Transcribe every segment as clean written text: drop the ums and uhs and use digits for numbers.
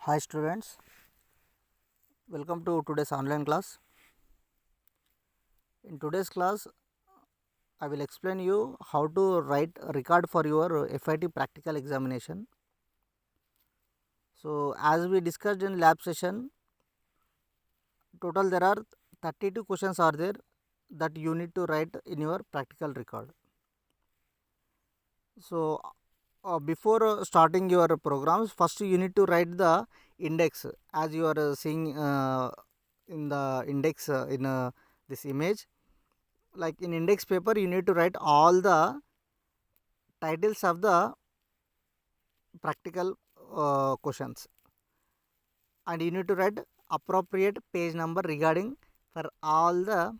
Hi students, welcome to today's online class. In today's class, I will explain you how to write a record for your FIT practical examination. So, as we discussed in lab session, total there are 32 questions are there that you need to write in your practical record. So, before starting your programs, first you need to write the index as you are seeing in the index in this image. Like in index paper, you need to write all the titles of the practical questions, and you need to write appropriate page number regarding for all the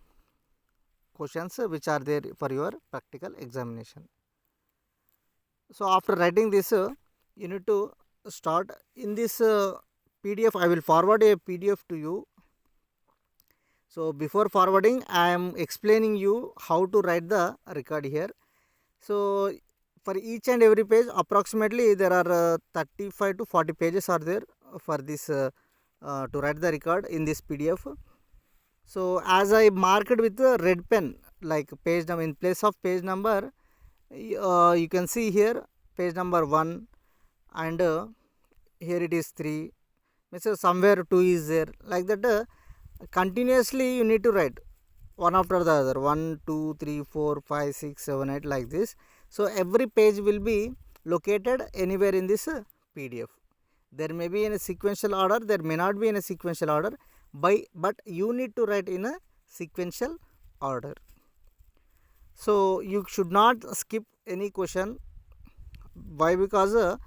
questions which are there for your practical examination. So, after writing this, you need to start in this PDF. I will forward a PDF to you. So, before forwarding, I am explaining you how to write the record here. So, for each and every page approximately there are 35 to 40 pages are there for this to write the record in this PDF. So, as I marked with the red pen, like page number, in place of page number, you can see here page number 1 and here it is 3, means somewhere 2 is there, like that continuously you need to write one after the other, 1 2 3 4 5 6 7 8 like this. So, every page will be located anywhere in this PDF. There may be in a sequential order, there may not be in a sequential order, but you need to write in a sequential order. So, you should not skip any question. Why? Because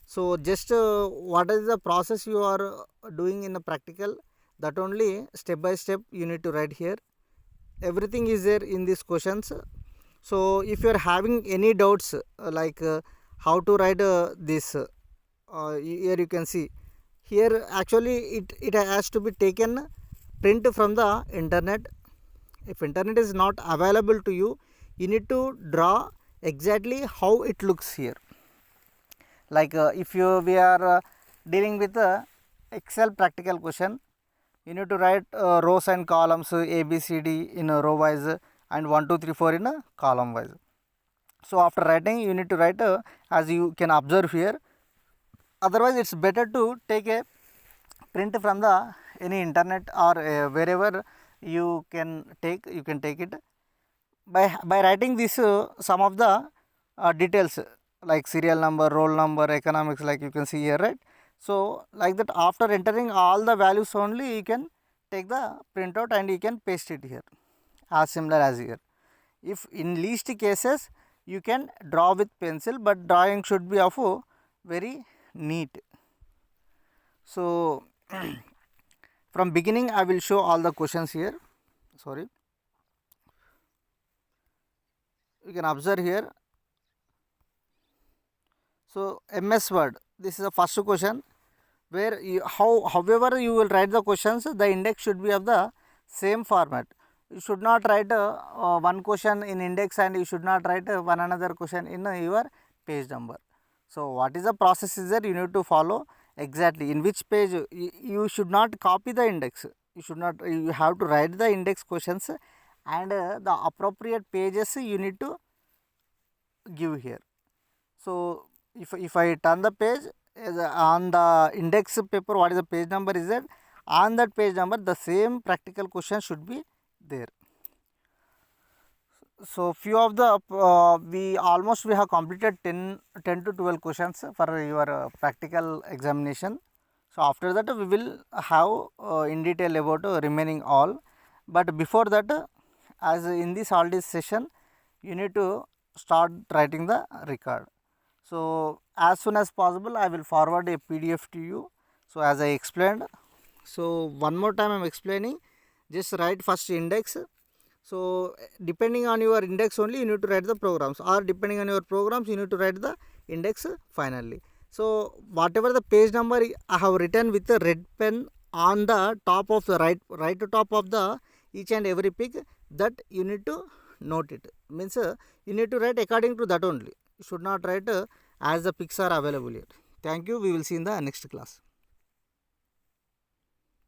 so just what is the process you are doing in the practical, that only step by step you need to write here. Everything is there in these questions. So, if you are having any doubts like how to write this, here you can see, here actually it has to be taken print from the internet. If internet is not available to you, you need to draw exactly how it looks here. Like if we are dealing with Excel practical question, you need to write rows and columns A, B, C, D in a row wise and 1, 2, 3, 4 in a column wise. So, after writing, you need to write as you can observe here. Otherwise, it's better to take a print from the any internet or wherever you can take it. By writing this some of the details like serial number, roll number, economics, like you can see here, right? So, like that, after entering all the values only, you can take the printout and you can paste it here as similar as here. If in least cases you can draw with pencil, but drawing should be of very neat. So, from beginning I will show all the questions here. Sorry, you can observe here. So, MS Word, this is the first question where however you will write the questions, the index should be of the same format. You should not write one question in index and you should not write one another question in your page number. So, what is the process is that you need to follow exactly in which page. You should not copy the index, you have to write the index questions and the appropriate pages you need to give here. So, if I turn the page on the index paper, what is the page number is that, on that page number the same practical question should be there. So, few of the we have completed 10 to 12 questions for your practical examination. So, after that we will have in detail about remaining all, but before that as in this holidays session you need to start writing the record. So, as soon as possible I will forward a PDF to you. So, as I explained, so one more time I am explaining, just write first index. So, depending on your index only you need to write the programs, or depending on your programs you need to write the index finally. So, whatever the page number I have written with the red pen on the top of the right to top of the each and every page, that you need to note it, means you need to write according to that only. You should not write as the pics are available here. Thank you. We will see in the next class.